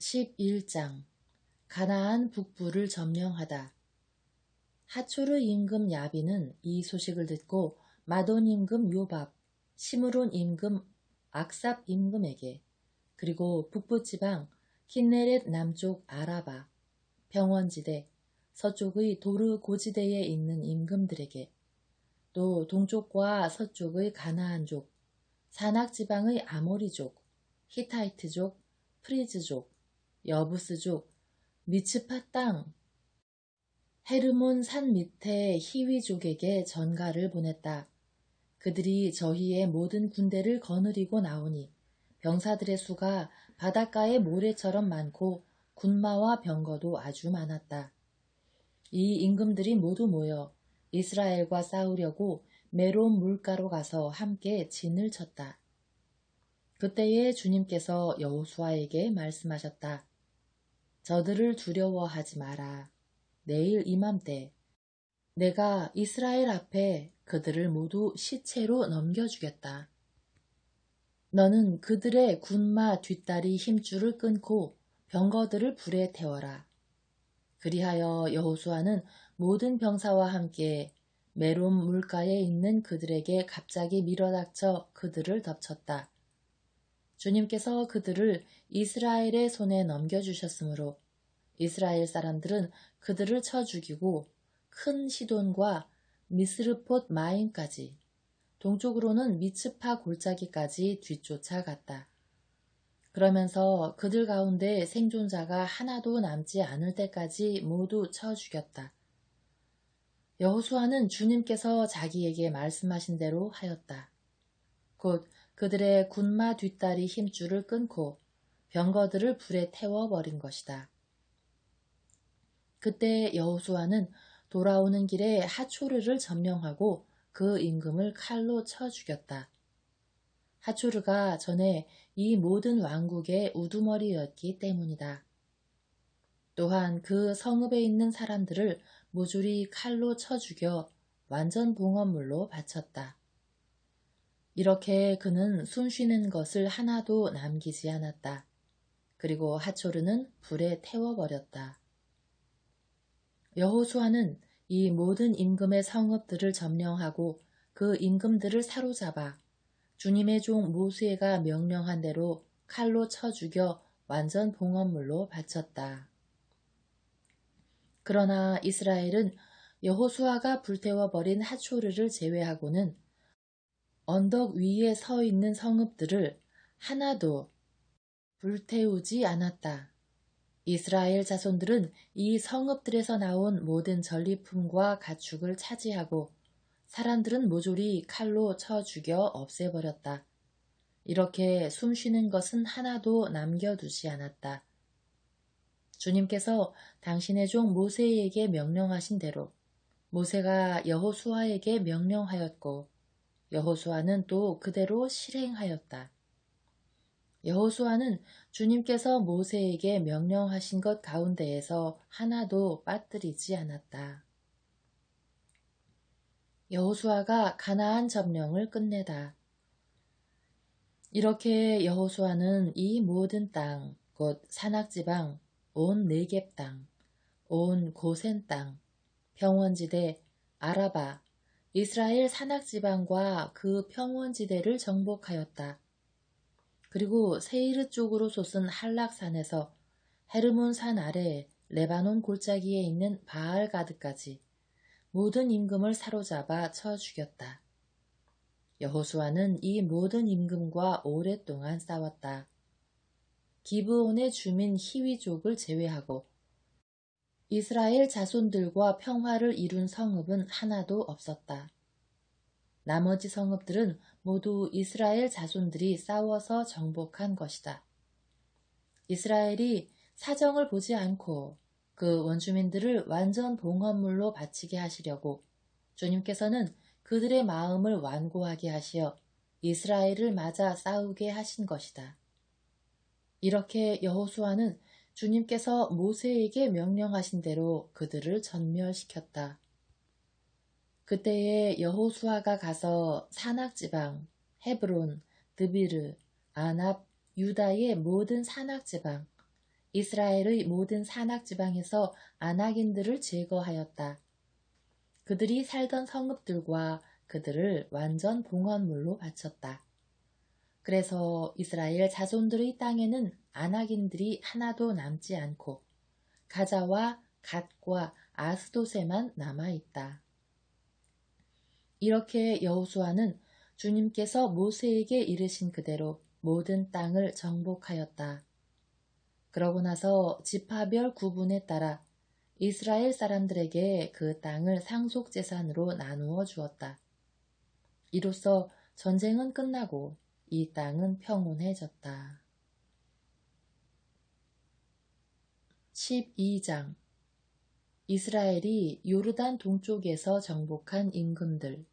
11장 가나안 북부를 점령하다. 하초르 임금 야빈은 이 소식을 듣고 마돈 임금 요밥, 시므론 임금 악삽 임금에게, 그리고 북부 지방 킨네렛 남쪽 아라바, 평원지대, 서쪽의 도르 고지대에 있는 임금들에게, 또 동쪽과 서쪽의 가나안족, 산악지방의 아모리족, 히타이트족, 프리즈족, 여부스족, 미츠파 땅, 헤르몬 산 밑에 히위족에게 전가를 보냈다. 그들이 저희의 모든 군대를 거느리고 나오니 병사들의 수가 바닷가의 모래처럼 많고 군마와 병거도 아주 많았다. 이 임금들이 모두 모여 이스라엘과 싸우려고 메론 물가로 가서 함께 진을 쳤다. 그때에 주님께서 여호수아에게 말씀하셨다. 저들을 두려워하지 마라. 내일 이맘때 내가 이스라엘 앞에 그들을 모두 시체로 넘겨주겠다. 너는 그들의 군마 뒷다리 힘줄을 끊고 병거들을 불에 태워라. 그리하여 여호수아는 모든 병사와 함께 메론 물가에 있는 그들에게 갑자기 밀어닥쳐 그들을 덮쳤다. 주님께서 그들을 이스라엘의 손에 넘겨주셨으므로 이스라엘 사람들은 그들을 쳐 죽이고 큰 시돈과 미스르폿 마임까지, 동쪽으로는 미츠파 골짜기까지 뒤쫓아갔다. 그러면서 그들 가운데 생존자가 하나도 남지 않을 때까지 모두 쳐 죽였다. 여호수아는 주님께서 자기에게 말씀하신 대로 하였다. 곧 그들의 군마 뒷다리 힘줄을 끊고 병거들을 불에 태워버린 것이다. 그때 여호수아는 돌아오는 길에 하초르를 점령하고 그 임금을 칼로 쳐 죽였다. 하초르가 전에 이 모든 왕국의 우두머리였기 때문이다. 또한 그 성읍에 있는 사람들을 모조리 칼로 쳐 죽여 완전 봉헌물로 바쳤다. 이렇게 그는 숨쉬는 것을 하나도 남기지 않았다. 그리고 하초르는 불에 태워버렸다. 여호수아는 이 모든 임금의 성읍들을 점령하고 그 임금들을 사로잡아 주님의 종 모세가 명령한 대로 칼로 쳐 죽여 완전 봉헌물로 바쳤다. 그러나 이스라엘은 여호수아가 불태워버린 하초르를 제외하고는 언덕 위에 서 있는 성읍들을 하나도 불태우지 않았다. 이스라엘 자손들은 이 성읍들에서 나온 모든 전리품과 가축을 차지하고 사람들은 모조리 칼로 쳐 죽여 없애버렸다. 이렇게 숨쉬는 것은 하나도 남겨두지 않았다. 주님께서 당신의 종 모세에게 명령하신 대로 모세가 여호수아에게 명령하였고 여호수아는 또 그대로 실행하였다. 여호수아는 주님께서 모세에게 명령하신 것 가운데에서 하나도 빠뜨리지 않았다. 여호수아가 가나안 점령을 끝내다. 이렇게 여호수아는 이 모든 땅, 곧 산악지방, 온 네겝 땅, 온 고센 땅, 평원지대, 아라바, 이스라엘 산악지방과 그 평원지대를 정복하였다. 그리고 세이르 쪽으로 솟은 한락산에서 헤르몬 산 아래 레바논 골짜기에 있는 바알 가드까지 모든 임금을 사로잡아 쳐 죽였다. 여호수아는 이 모든 임금과 오랫동안 싸웠다. 기브온의 주민 히위족을 제외하고 이스라엘 자손들과 평화를 이룬 성읍은 하나도 없었다. 나머지 성읍들은 모두 이스라엘 자손들이 싸워서 정복한 것이다. 이스라엘이 사정을 보지 않고 그 원주민들을 완전 봉헌물로 바치게 하시려고 주님께서는 그들의 마음을 완고하게 하시어 이스라엘을 맞아 싸우게 하신 것이다. 이렇게 여호수아는 주님께서 모세에게 명령하신 대로 그들을 전멸시켰다. 그때에 여호수아가 가서 산악지방, 헤브론, 드비르, 아납, 유다의 모든 산악지방, 이스라엘의 모든 산악지방에서 아낙인들을 제거하였다. 그들이 살던 성읍들과 그들을 완전 봉헌물로 바쳤다. 그래서 이스라엘 자손들의 땅에는 아낙인들이 하나도 남지 않고 가자와 갓과 아스도세만 남아있다. 이렇게 여호수아는 주님께서 모세에게 이르신 그대로 모든 땅을 정복하였다. 그러고 나서 지파별 구분에 따라 이스라엘 사람들에게 그 땅을 상속재산으로 나누어 주었다. 이로써 전쟁은 끝나고 이 땅은 평온해졌다. 12장 이스라엘이 요르단 동쪽에서 정복한 임금들.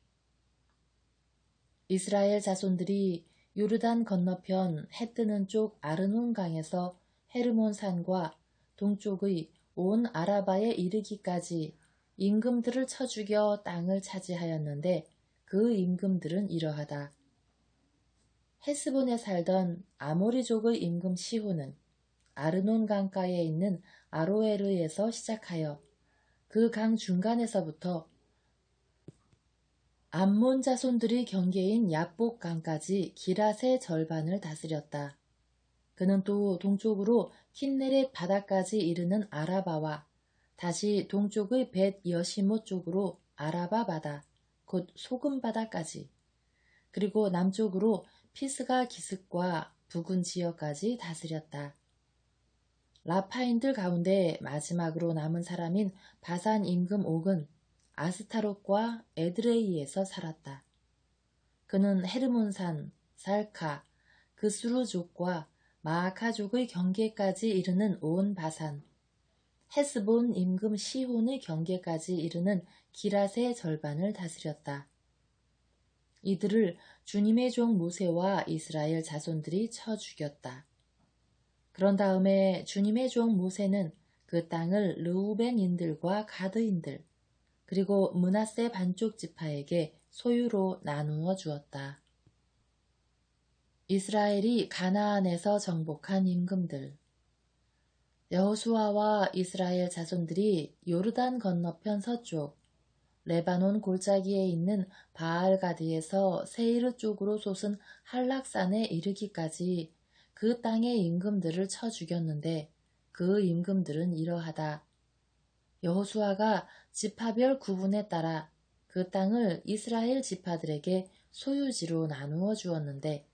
이스라엘 자손들이 요르단 건너편 해 뜨는 쪽 아르논 강에서 헤르몬 산과 동쪽의 온 아라바에 이르기까지 임금들을 쳐 죽여 땅을 차지하였는데 그 임금들은 이러하다. 헤스본에 살던 아모리족의 임금 시호는 아르논 강가에 있는 아로에르에서 시작하여 그 강 중간에서부터 암몬 자손들이 경계인 야복 강까지 기랏의 절반을 다스렸다. 그는 또 동쪽으로 킨네렛 바다까지 이르는 아라바와 다시 동쪽의 벳 여시못 쪽으로 아라바 바다, 곧 소금 바다까지, 그리고 남쪽으로 피스가 기슭과 북은 지역까지 다스렸다. 라파인들 가운데 마지막으로 남은 사람인 바산 임금 옥은 아스타롯과 에드레이에서 살았다. 그는 헤르몬산, 살카, 그스루족과 마아카족의 경계까지 이르는 온 바산, 헤스본 임금 시혼의 경계까지 이르는 기랏의 절반을 다스렸다. 이들을 주님의 종 모세와 이스라엘 자손들이 쳐 죽였다. 그런 다음에 주님의 종 모세는 그 땅을 르우벤인들과 가드인들, 그리고 므낫세 반쪽 지파에게 소유로 나누어 주었다. 이스라엘이 가나안에서 정복한 임금들. 여호수아와 이스라엘 자손들이 요르단 건너편 서쪽 레바논 골짜기에 있는 바알가드에서 세이르 쪽으로 솟은 한락산에 이르기까지 그 땅의 임금들을 쳐 죽였는데 그 임금들은 이러하다. 여호수아가 지파별 구분에 따라 그 땅을 이스라엘 지파들에게 소유지로 나누어 주었는데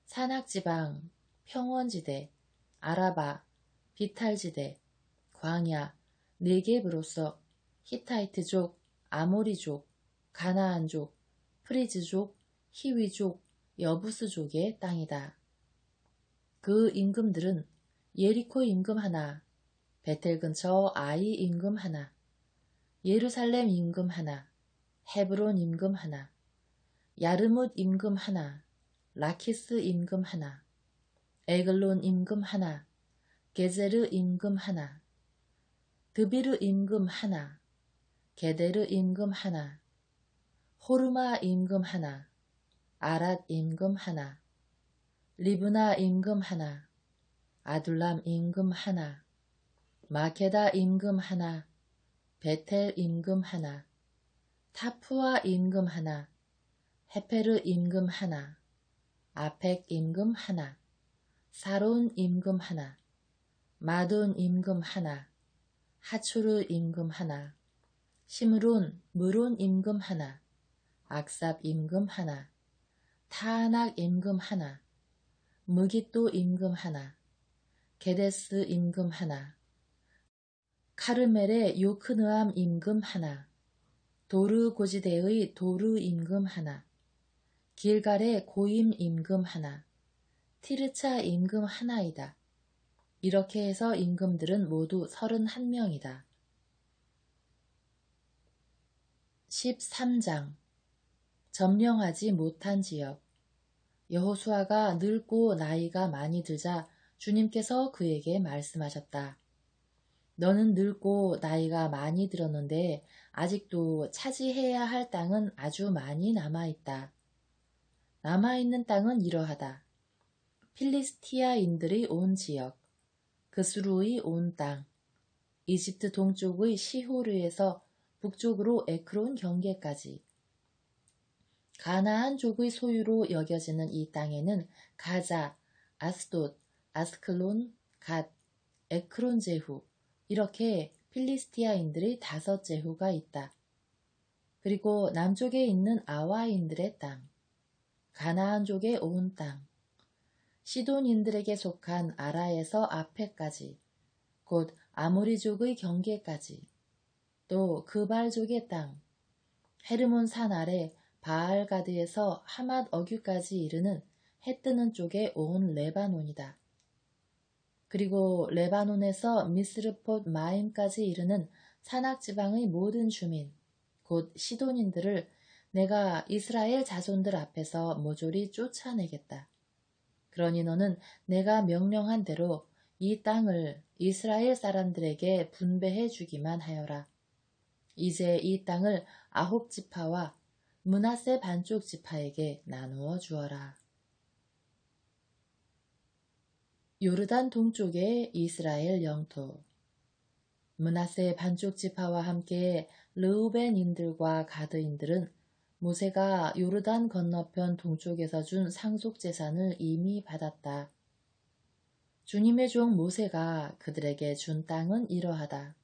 산악지방, 평원지대, 아라바, 비탈지대, 광야, 네겝으로서 히타이트족, 아모리족, 가나안족, 프리즈족, 히위족, 여부스족의 땅이다. 그 임금들은 예리코 임금 하나, 베텔 근처 아이 임금 하나, 예루살렘 임금 하나, 헤브론 임금 하나, 야르뭇 임금 하나, 라키스 임금 하나, 에글론 임금 하나, 게제르 임금 하나, 드비르 임금 하나, 게데르 임금 하나, 호르마 임금 하나, 아랏 임금 하나, 리브나 임금 하나, 아둘람 임금 하나, 마케다 임금 하나, 베텔 임금 하나, 타푸아 임금 하나, 헤페르 임금 하나, 아펙 임금 하나, 사론 임금 하나, 마돈 임금 하나, 하초르 임금 하나, 시므론 무론 임금 하나, 악삽 임금 하나, 타아낙 임금 하나, 무깃도 임금 하나, 게데스 임금 하나, 카르멜의 요크느암 임금 하나, 도르 고지대의 도르 임금 하나, 길갈의 고임 임금 하나, 티르차 임금 하나이다. 이렇게 해서 임금들은 모두 31명이다. 13장 점령하지 못한 지역. 여호수아가 늙고 나이가 많이 들자 주님께서 그에게 말씀하셨다. 너는 늙고 나이가 많이 들었는데 아직도 차지해야 할 땅은 아주 많이 남아있다. 남아있는 땅은 이러하다. 필리스티아인들이 온 지역, 그스루의 온 땅, 이집트 동쪽의 시호르에서 북쪽으로 에크론 경계까지, 가나안족의 소유로 여겨지는 이 땅에는 가자, 아스돗, 아스클론, 갓, 에크론 제후, 이렇게 필리스티아인들의 5제후가 있다. 그리고 남쪽에 있는 아와인들의 땅, 가나안족의 온 땅, 시돈인들에게 속한 아라에서 아페까지, 곧 아모리족의 경계까지, 또 그발족의 땅, 헤르몬 산 아래 바알가드에서 하맛 어규까지 이르는 해뜨는 쪽의 온 레바논이다. 그리고 레바논에서 미스르폿 마임까지 이르는 산악지방의 모든 주민, 곧 시돈인들을 내가 이스라엘 자손들 앞에서 모조리 쫓아내겠다. 그러니 너는 내가 명령한 대로 이 땅을 이스라엘 사람들에게 분배해 주기만 하여라. 이제 이 땅을 9지파와 므낫세 반쪽 지파에게 나누어 주어라. 요르단 동쪽의 이스라엘 영토, 므낫세 반쪽 지파와 함께 르우벤인들과 가드인들은 모세가 요르단 건너편 동쪽에서 준 상속재산을 이미 받았다. 주님의 종 모세가 그들에게 준 땅은 이러하다.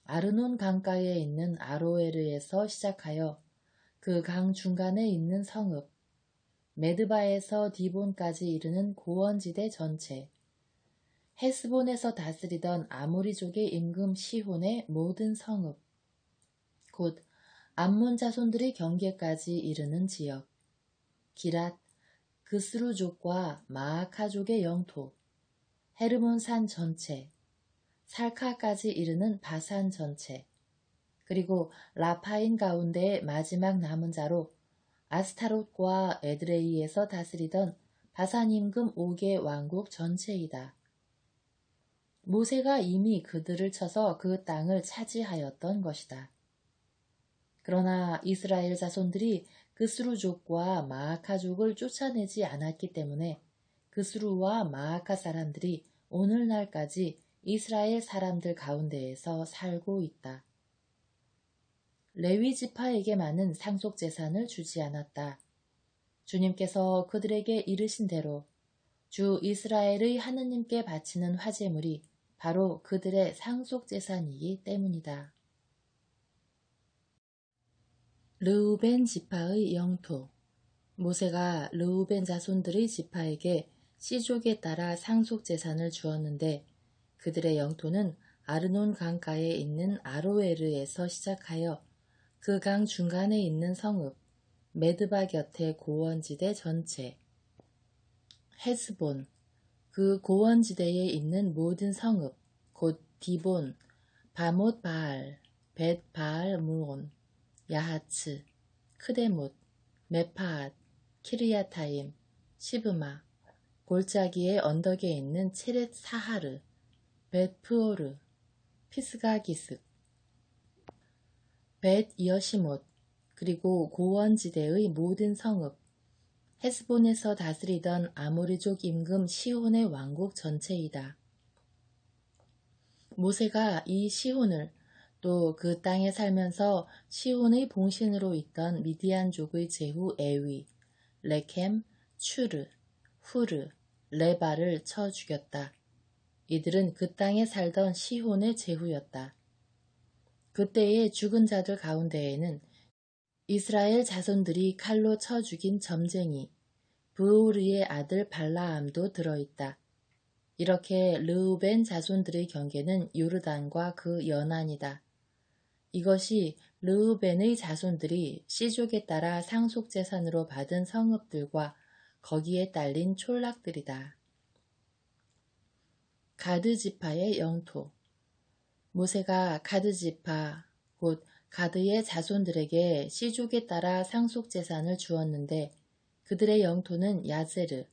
아르논 강가에 있는 아로에르에서 시작하여 그 강 중간에 있는 성읍, 메드바에서 디본까지 이르는 고원지대 전체, 헤스본에서 다스리던 아모리족의 임금 시혼의 모든 성읍, 곧 암몬 자손들의 경계까지 이르는 지역, 기랏, 그스루족과 마아카족의 영토, 헤르몬 산 전체, 살카까지 이르는 바산 전체, 그리고 라파인 가운데의 마지막 남은 자로 아스타롯과 에드레이에서 다스리던 바산 임금 5개 왕국 전체이다. 모세가 이미 그들을 쳐서 그 땅을 차지하였던 것이다. 그러나 이스라엘 자손들이 그스루족과 마아카족을 쫓아내지 않았기 때문에 그스루와 마아카 사람들이 오늘날까지 이스라엘 사람들 가운데에서 살고 있다. 레위 지파에게만은 상속재산을 주지 않았다. 주님께서 그들에게 이르신 대로 주 이스라엘의 하느님께 바치는 화제물이 바로 그들의 상속재산이기 때문이다. 르우벤 지파의 영토, 모세가 르우벤 자손들의 지파에게 씨족에 따라 상속재산을 주었는데 그들의 영토는 아르논 강가에 있는 아로에르에서 시작하여 그 강 중간에 있는 성읍, 메드바 곁의 고원지대 전체, 헤스본, 그 고원지대에 있는 모든 성읍, 곧 디본, 바못 바알, 벳 바알 무온, 야하츠, 크데못, 메파앗, 키르야타임, 시브마, 골짜기의 언덕에 있는 체렛 사하르, 벳 프오르, 피스가기스, 벳 여시못, 그리고 고원지대의 모든 성읍, 헤스본에서 다스리던 아모리족 임금 시혼의 왕국 전체이다. 모세가 이 시혼을 또 그 땅에 살면서 시혼의 봉신으로 있던 미디안족의 제후 에위, 레켐, 추르, 후르, 레바를 쳐 죽였다. 이들은 그 땅에 살던 시혼의 제후였다. 그때의 죽은 자들 가운데에는 이스라엘 자손들이 칼로 쳐 죽인 점쟁이 브오르의 아들 발라암도 들어있다. 이렇게 르우벤 자손들의 경계는 요르단과 그 연안이다. 이것이 르우벤의 자손들이 씨족에 따라 상속재산으로 받은 성읍들과 거기에 딸린 촌락들이다. 가드 지파의 영토, 모세가 가드 지파, 곧 가드의 자손들에게 씨족에 따라 상속재산을 주었는데 그들의 영토는 야제르,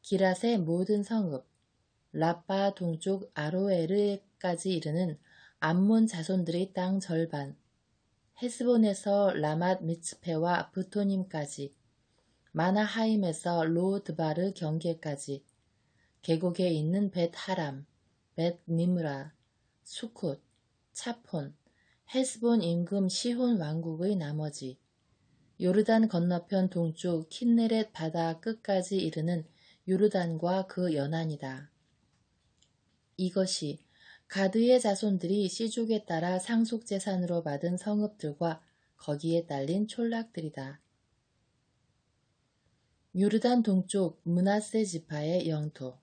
기랏의 모든 성읍, 라빠 동쪽 아로에르까지 이르는 암몬 자손들의 땅 절반, 헤스본에서 라맛 미츠페와 브토님까지, 마나하임에서 로드바르 경계까지, 계곡에 있는 벳하람, 벳 니므라, 수콧, 차폰, 헤스본 임금 시혼 왕국의 나머지, 요르단 건너편 동쪽 킨네렛 바다 끝까지 이르는 요르단과 그 연안이다. 이것이 가드의 자손들이 시족에 따라 상속재산으로 받은 성읍들과 거기에 딸린 촌락들이다. 요르단 동쪽 므낫세 지파의 영토.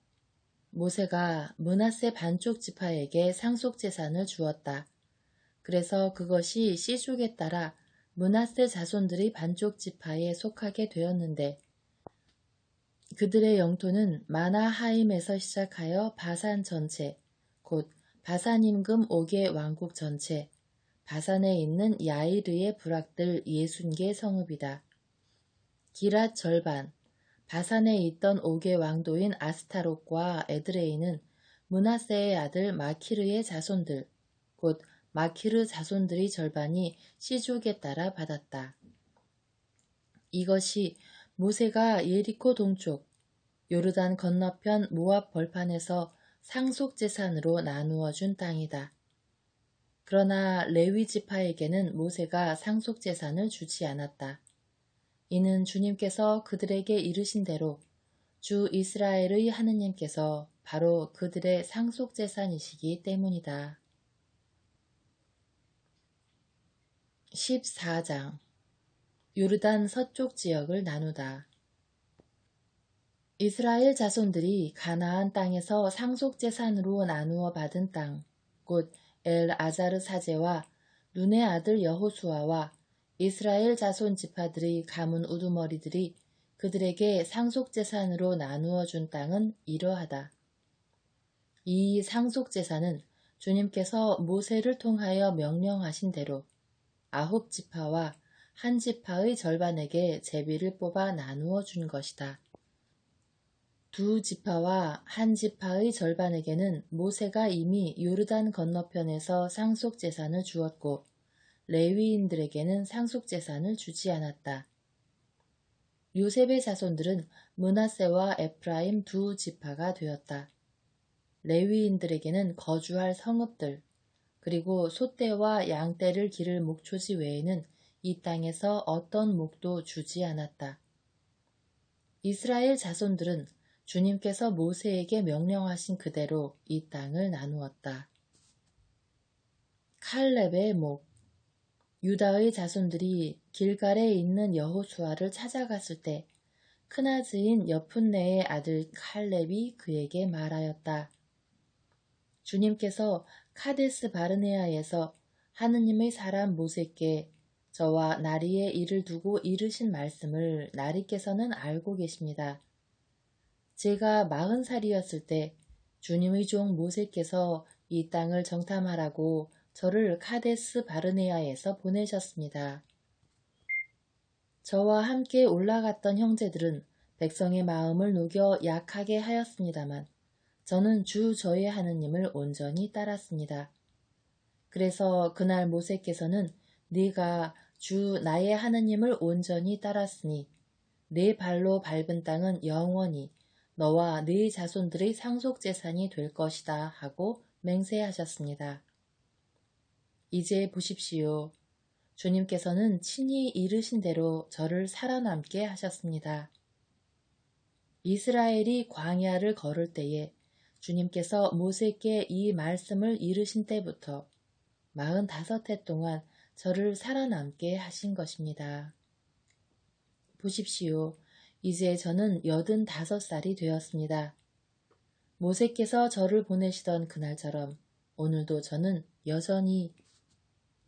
모세가 므낫세 반쪽 지파에게 상속재산을 주었다. 그래서 그것이 시족에 따라 므낫세 자손들이 반쪽 지파에 속하게 되었는데 그들의 영토는 마나하임에서 시작하여 바산 전체, 곧 바산 임금 옥의 왕국 전체, 바산에 있는 야이르의 부락들 60개 성읍이다. 기랏 절반, 바산에 있던 옥의 왕도인 아스타롯과 에드레이는 므낫세의 아들 마키르의 자손들, 곧 마키르 자손들이 절반이 시족에 따라 받았다. 이것이 모세가 예리코 동쪽, 요르단 건너편 모압 벌판에서 상속재산으로 나누어 준 땅이다. 그러나 레위 지파에게는 모세가 상속재산을 주지 않았다. 이는 주님께서 그들에게 이르신 대로 주 이스라엘의 하느님께서 바로 그들의 상속재산이시기 때문이다. 14장 요르단 서쪽 지역을 나누다. 이스라엘 자손들이 가나안 땅에서 상속재산으로 나누어 받은 땅, 곧 엘아자르 사제와 눈의 아들 여호수아와 이스라엘 자손 지파들의 가문 우두머리들이 그들에게 상속재산으로 나누어 준 땅은 이러하다. 이 상속재산은 주님께서 모세를 통하여 명령하신 대로 9지파와 한 지파의 절반에게 제비를 뽑아 나누어 준 것이다. 2지파와 한 지파의 절반에게는 모세가 이미 요르단 건너편에서 상속재산을 주었고 레위인들에게는 상속재산을 주지 않았다. 요셉의 자손들은 므낫세와 에프라임 2지파가 되었다. 레위인들에게는 거주할 성읍들, 그리고 소떼와 양떼를 기를 목초지 외에는 이 땅에서 어떤 목도 주지 않았다. 이스라엘 자손들은 주님께서 모세에게 명령하신 그대로 이 땅을 나누었다. 칼렙의 목. 유다의 자손들이 길갈에 있는 여호수아를 찾아갔을 때 크나즈인 여푼네의 아들 칼렙이 그에게 말하였다. 주님께서 카데스 바르네아에서 하느님의 사람 모세께 저와 나리의 일을 두고 이르신 말씀을 나리께서는 알고 계십니다. 제가 40살이었을 때 주님의 종 모세께서 이 땅을 정탐하라고 저를 카데스 바르네아에서 보내셨습니다. 저와 함께 올라갔던 형제들은 백성의 마음을 녹여 약하게 하였습니다만 저는 주 저의 하느님을 온전히 따랐습니다. 그래서 그날 모세께서는 네가 주 나의 하느님을 온전히 따랐으니 네 발로 밟은 땅은 영원히 너와 네 자손들의 상속재산이 될 것이다 하고 맹세하셨습니다. 이제 보십시오. 주님께서는 친히 이르신 대로 저를 살아남게 하셨습니다. 이스라엘이 광야를 걸을 때에 주님께서 모세께 이 말씀을 이르신 때부터 45해 동안 저를 살아남게 하신 것입니다. 보십시오. 이제 저는 85살이 되었습니다. 모세께서 저를 보내시던 그날처럼 오늘도 저는 여전히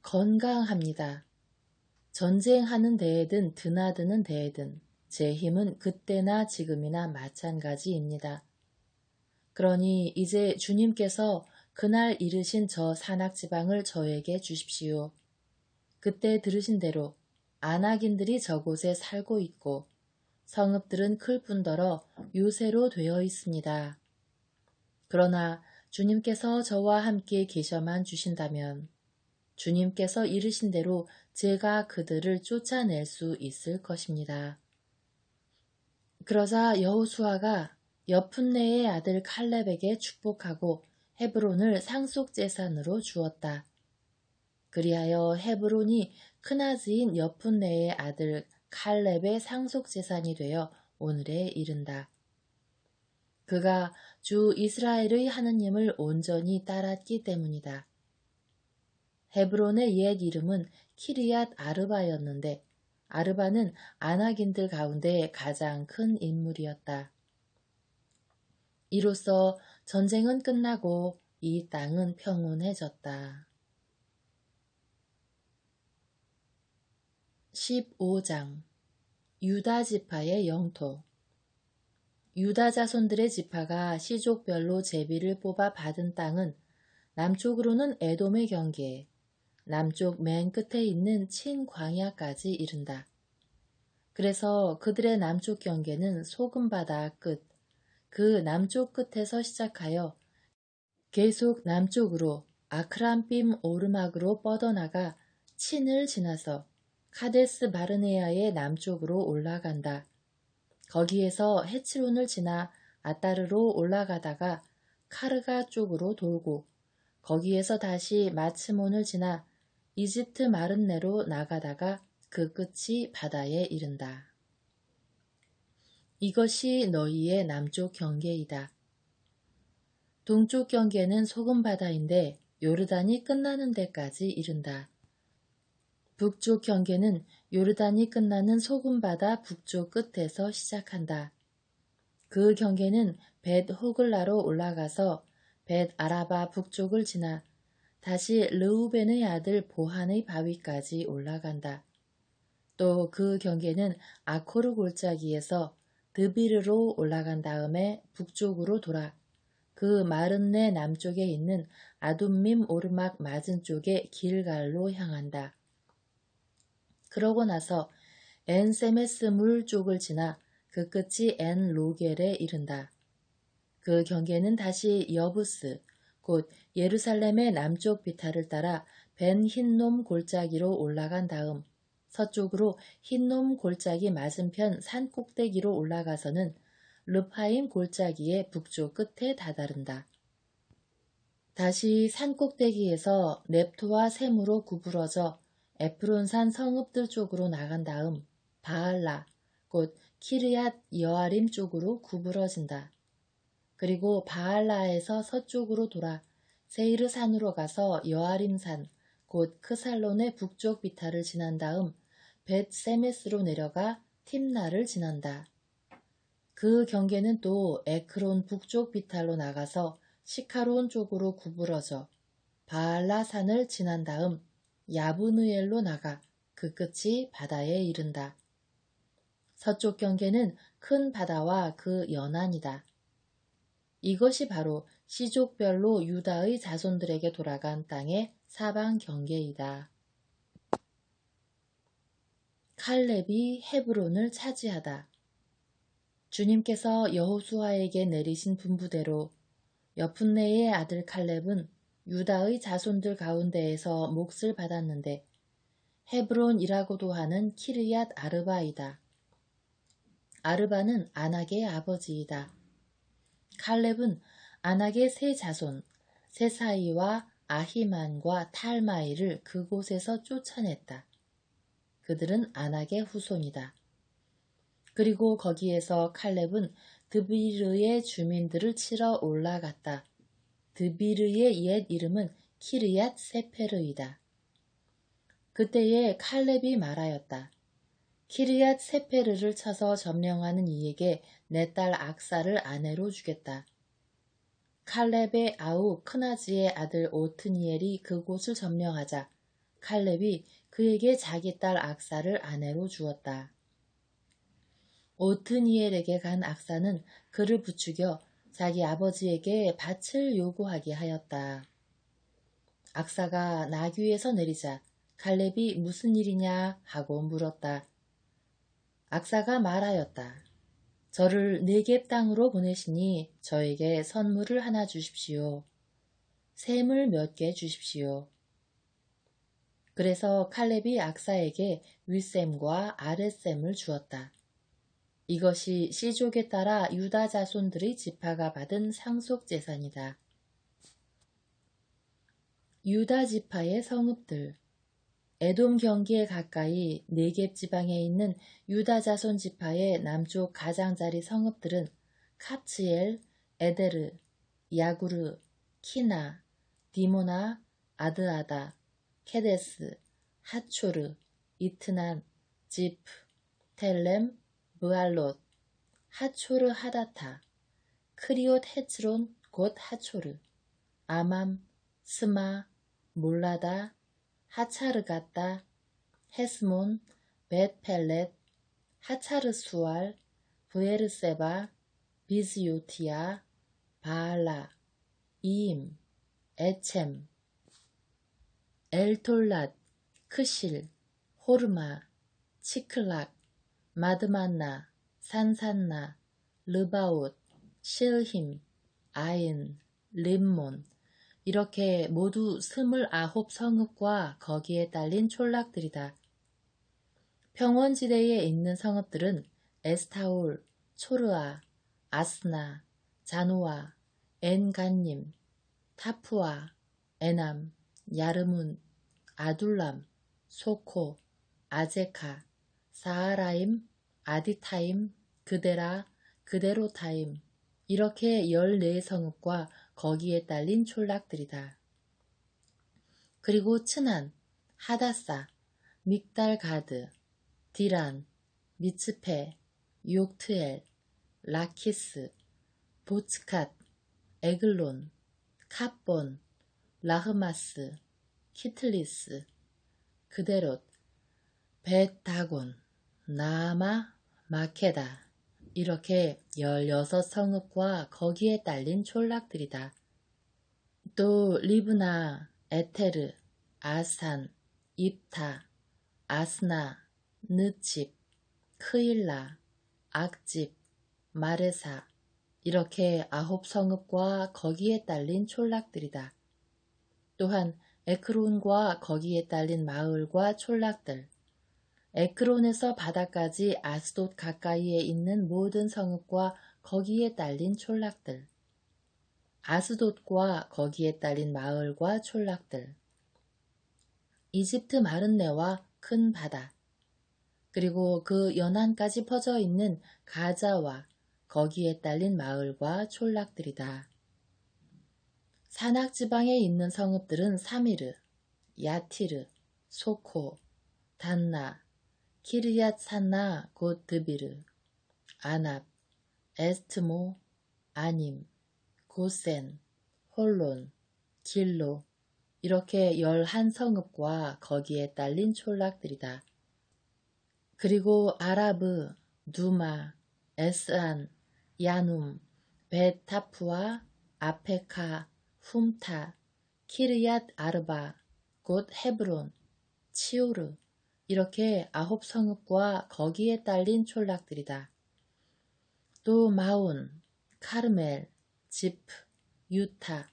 건강합니다. 전쟁하는 데에든 드나드는 데에든 제 힘은 그때나 지금이나 마찬가지입니다. 그러니 이제 주님께서 그날 이르신 저 산악지방을 저에게 주십시오. 그때 들으신 대로 아낙인들이 저곳에 살고 있고 성읍들은 클 뿐더러 요새로 되어 있습니다. 그러나 주님께서 저와 함께 계셔만 주신다면 주님께서 이르신 대로 제가 그들을 쫓아낼 수 있을 것입니다. 그러자 여호수아가 여푼네의 아들 칼렙에게 축복하고 헤브론을 상속재산으로 주었다. 그리하여 헤브론이 크나즈인 여푼네의 아들 칼렙의 상속재산이 되어 오늘에 이른다. 그가 주 이스라엘의 하느님을 온전히 따랐기 때문이다. 헤브론의 옛 이름은 키리앗 아르바였는데 아르바는 아낙인들 가운데 가장 큰 인물이었다. 이로써 전쟁은 끝나고 이 땅은 평온해졌다. 15장 유다 지파의 영토. 유다 자손들의 지파가 시족별로 제비를 뽑아 받은 땅은 남쪽으로는 에돔의 경계, 남쪽 맨 끝에 있는 친광야까지 이른다. 그래서 그들의 남쪽 경계는 소금바다 끝, 그 남쪽 끝에서 시작하여 계속 남쪽으로 아크람빔 오르막으로 뻗어나가 친을 지나서 카데스 바르네아의 남쪽으로 올라간다. 거기에서 헤츠론을 지나 아따르로 올라가다가 카르가 쪽으로 돌고 거기에서 다시 마츠몬을 지나 이집트 마른네로 나가다가 그 끝이 바다에 이른다. 이것이 너희의 남쪽 경계이다. 동쪽 경계는 소금바다인데 요르단이 끝나는 데까지 이른다. 북쪽 경계는 요르단이 끝나는 소금바다 북쪽 끝에서 시작한다. 그 경계는 벳 호글라로 올라가서 벳 아라바 북쪽을 지나 다시 르우벤의 아들 보한의 바위까지 올라간다. 또 그 경계는 아코르 골짜기에서 드비르로 올라간 다음에 북쪽으로 돌아 그 마른네 남쪽에 있는 아둠밈 오르막 맞은 쪽의 길갈로 향한다. 그러고 나서 엔세메스 물 쪽을 지나 그 끝이 엔 로겔에 이른다. 그 경계는 다시 여부스, 곧 예루살렘의 남쪽 비탈을 따라 벤 흰놈 골짜기로 올라간 다음 서쪽으로 흰놈 골짜기 맞은편 산 꼭대기로 올라가서는 르파임 골짜기의 북쪽 끝에 다다른다. 다시 산 꼭대기에서 넵토와 셈으로 구부러져 에프론산 성읍들 쪽으로 나간 다음 바알라, 곧 키르얏 여아림 쪽으로 구부러진다. 그리고 바알라에서 서쪽으로 돌아 세이르 산으로 가서 여아림산, 곧 크살론의 북쪽 비탈을 지난 다음 벳 세메스로 내려가 팀나를 지난다. 그 경계는 또 에크론 북쪽 비탈로 나가서 시카론 쪽으로 구부러져 바알라 산을 지난 다음 야브누엘로 나가 그 끝이 바다에 이른다. 서쪽 경계는 큰 바다와 그 연안이다. 이것이 바로 시족별로 유다의 자손들에게 돌아간 땅의 사방 경계이다. 칼렙이 헤브론을 차지하다. 주님께서 여호수아에게 내리신 분부대로 여푼네의 아들 칼렙은 유다의 자손들 가운데에서 몫을 받았는데 헤브론이라고도 하는 키르얏 아르바이다. 아르바는 아낙의 아버지이다. 칼렙은 아낙의 세 자손 세사이와 아히만과 탈마이를 그곳에서 쫓아냈다. 그들은 아낙의 후손이다. 그리고 거기에서 칼렙은 드비르의 주민들을 치러 올라갔다. 드비르의 옛 이름은 키르얏 세페르이다. 그때에 칼렙이 말하였다. 키르얏 세페르를 쳐서 점령하는 이에게 내 딸 악사를 아내로 주겠다. 칼렙의 아우 크나즈의 아들 오트니엘이 그곳을 점령하자 칼렙이 그에게 자기 딸 악사를 아내로 주었다. 오트니엘에게 간 악사는 그를 부추겨 자기 아버지에게 밭을 요구하게 하였다. 악사가 나귀에서 내리자 칼렙이 무슨 일이냐 하고 물었다. 악사가 말하였다. 저를 네겝 땅으로 보내시니 저에게 선물을 하나 주십시오. 샘을 몇 개 주십시오. 그래서 칼렙이 악사에게 윗샘과 아랫샘을 주었다. 이것이 시족에 따라 유다 자손들의 지파가 받은 상속재산이다. 유다 지파의 성읍들. 에돔 경기에 가까이 네겝 지방에 있는 유다 자손 지파의 남쪽 가장자리 성읍들은 카츠엘, 에데르, 야구르, 키나, 디모나, 아드아다, 케데스, 하초르, 이트난, 지프, 텔렘, 브알롯, 하초르 하다타, 크리옷 헤츠론 곧 하초르, 아맘, 스마, 몰라다, 하차르가따, 헤스몬, 벳펠렛, 하차르수알, 브에르세바, 비스요티아, 바알라, 이임, 에쳄, 엘톨랏, 크실, 호르마, 치클락, 마드만나, 산산나, 르바옷, 실힘, 아인, 림몬 이렇게 모두 29 성읍과 거기에 딸린 촌락들이다. 평원지대에 있는 성읍들은 에스타올, 초르아, 아스나, 자노아, 엔간님, 타푸아, 에남, 야르문, 아둘람, 소코, 아제카, 사하라임, 아디타임, 그데라, 그데로타임 이렇게 14성읍과 거기에 딸린 촌락들이다. 그리고 츠난, 하다사, 믹달가드, 디란, 미츠페, 욕트엘, 라키스, 보츠캇, 에글론, 캇본, 라흐마스, 키틀리스, 그데롯, 벳다곤, 나아마, 마케다 이렇게 16성읍과 거기에 딸린 촌락들이다. 또 리브나, 에테르, 아산, 입타, 아스나, 느집, 크일라, 악집, 마레사 이렇게 9성읍과 거기에 딸린 촌락들이다. 또한 에크론과 거기에 딸린 마을과 촌락들, 에크론에서 바다까지 아스돗 가까이에 있는 모든 성읍과 거기에 딸린 촌락들, 아스돗과 거기에 딸린 마을과 촌락들, 이집트 마른네와 큰 바다, 그리고 그 연안까지 퍼져 있는 가자와 거기에 딸린 마을과 촌락들이다. 산악지방에 있는 성읍들은 사미르, 야티르, 소코, 단나, 키르얏 산나 곧 드비르, 아납, 에스트모, 아님, 고센, 홀론, 길로 이렇게 11성읍과 거기에 딸린 촌락들이다. 그리고 아라브, 누마, 에스안, 야눔, 벳타프와 아페카, 훔타, 키르얏 아르바, 곧 헤브론, 치오르 이렇게 9성읍과 거기에 딸린 촌락들이다. 또 마온, 카르멜, 지프, 유타,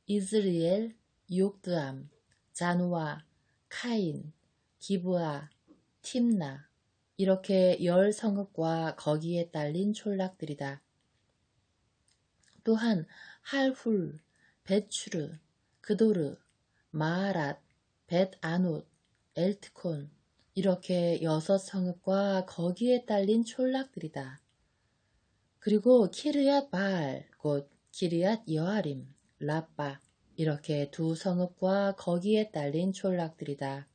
이즈리엘, 욕드암, 자누아, 카인, 기브아, 팀나 이렇게 10성읍과 거기에 딸린 촌락들이다. 또한 할훌, 벳추르, 그도르, 마하랏, 벳아논, 엘트콘 이렇게 6성읍과 거기에 딸린 촌락들이다. 그리고 키르얏 바알 곧 키르얏 여아림, 라빠 이렇게 2성읍과 거기에 딸린 촌락들이다.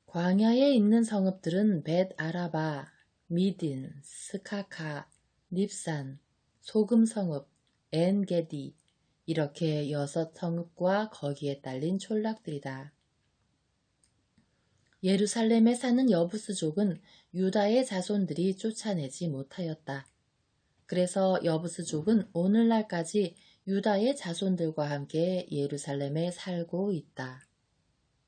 광야에 있는 성읍들은 벳 아라바, 미딘, 스카카, 닙산, 소금성읍, 엔게디 이렇게 6성읍과 거기에 딸린 촌락들이다. 예루살렘에 사는 여부스족은 유다의 자손들이 쫓아내지 못하였다. 그래서 여부스족은 오늘날까지 유다의 자손들과 함께 예루살렘에 살고 있다.